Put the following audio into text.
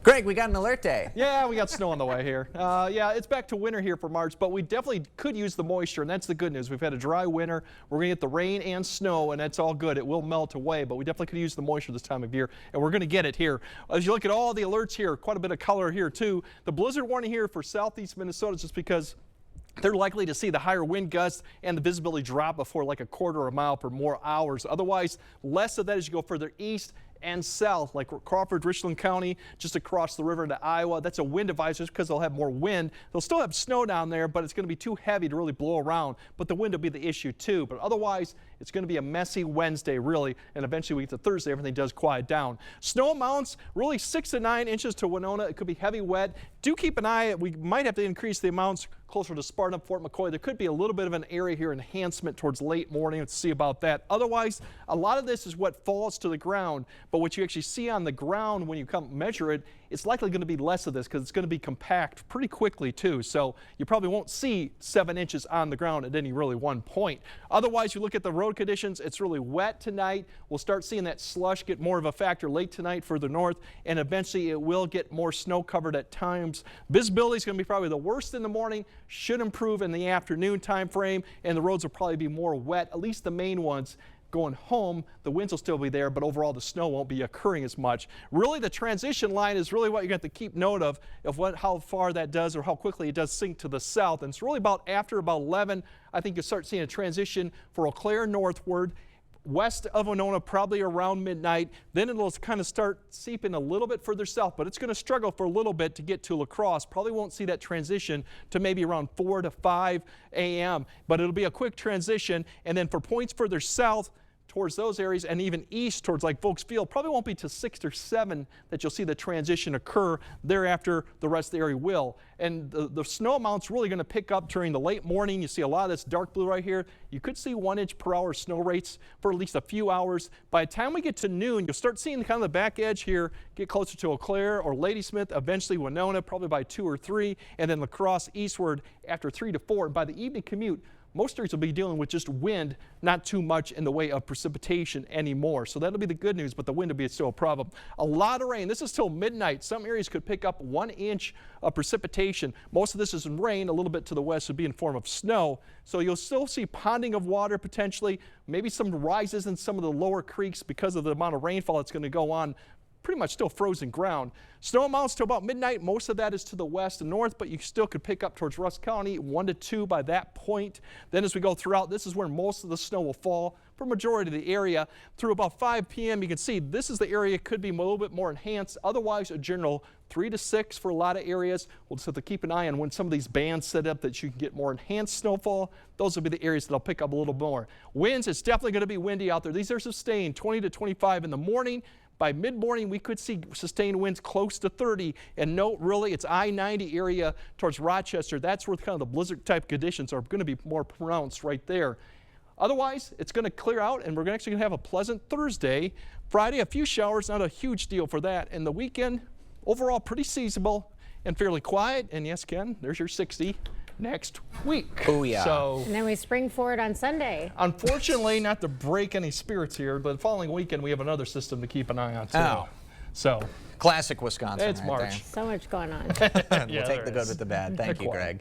Greg, we got an alert day. Yeah, we got snow on the way here. Yeah, it's back to winter here for March, but we definitely could use the moisture, and that's the good news. We've had a dry winter. We're going to get the rain and snow, and that's all good. It will melt away, but we definitely could use the moisture this time of year, and we're going to get it here. As you look at all the alerts here, quite a bit of color here, too. The blizzard warning here for southeast Minnesota is just because they're likely to see the higher wind gusts and the visibility drop before like a quarter of a mile per more hours. Otherwise, less of that as you go further east and south, like Crawford, Richland County, just across the river into Iowa. That's a wind advisory just because they'll have more wind. They'll still have snow down there, but it's going to be too heavy to really blow around. But the wind will be the issue too. But otherwise, it's going to be a messy Wednesday, really. And eventually we get to Thursday, everything does quiet down. Snow amounts, really 6 to 9 inches to Winona. It could be heavy wet. Do keep an eye. We might have to increase the amounts closer to Sparta, Fort McCoy. There could be a little bit of an area here enhancement towards late morning. Let's see about that. Otherwise, a lot of this is what falls to the ground, but what you actually see on the ground when you come measure it, it's likely going to be less of this because it's going to be compact pretty quickly too. So you probably won't see 7 inches on the ground at any really one point. Otherwise, you look at the road conditions, it's really wet tonight. We'll start seeing that slush get more of a factor late tonight further north, and eventually it will get more snow covered at times. Visibility is going to be probably the worst in the morning, should improve in the afternoon time frame, and the roads will probably be more wet, at least the main ones. Going home, the winds will still be there, but overall the snow won't be occurring as much. Really, the transition line is really what you have to keep note of how far that does or how quickly it does sink to the south. And it's really after about 11, I think you'll start seeing a transition for Eau Claire northward. West of Winona, probably around midnight. Then it'll kind of start seeping a little bit further south, but it's going to struggle for a little bit to get to La Crosse. Probably won't see that transition to maybe around 4 to 5 a.m., but it'll be a quick transition. And then for points further south, towards those areas and even east towards like Volks Field, probably won't be to 6 or 7 that you'll see the transition occur. Thereafter, the rest of the area will. And the snow amount's really going to pick up during the late morning. You see a lot of this dark blue right here. You could see 1 inch per hour snow rates for at least a few hours. By the time we get to noon, you'll start seeing kind of the back edge here get closer to Eau Claire or Ladysmith, eventually Winona, probably by 2 or 3, and then La Crosse eastward after 3 to 4. And by the evening commute, most areas will be dealing with just wind, not too much in the way of precipitation anymore. So that'll be the good news, but the wind will be still a problem. A lot of rain. This is till midnight. Some areas could pick up 1 inch of precipitation. Most of this is in rain. A little bit to the west would be in form of snow. So you'll still see ponding of water potentially, maybe some rises in some of the lower creeks because of the amount of rainfall that's going to go on. Pretty much still frozen ground. Snow amounts to about midnight. Most of that is to the west and north, but you still could pick up towards Rusk County 1 to 2 by that point. Then as we go throughout, this is where most of the snow will fall for majority of the area. Through about 5 p.m. you can see this is the area could be a little bit more enhanced. Otherwise, a general 3 to 6 for a lot of areas. We'll just have to keep an eye on when some of these bands set up that you can get more enhanced snowfall. Those will be the areas that'll pick up a little more. Winds, it's definitely going to be windy out there. These are sustained 20 to 25 in the morning. By mid-morning, we could see sustained winds close to 30. And note, really, it's I-90 area towards Rochester. That's where kind of the blizzard-type conditions are going to be more pronounced right there. Otherwise, it's going to clear out, and we're actually going to have a pleasant Thursday. Friday, a few showers, not a huge deal for that. And the weekend, overall, pretty seasonable and fairly quiet. And yes, Ken, there's your 60 next week. Oh, yeah. And then we spring forward on Sunday. Unfortunately, not to break any spirits here, but the following weekend we have another system to keep an eye on too. Oh. So classic Wisconsin. it's right March. So much going on. We'll take the good with the bad. Thank you, Greg.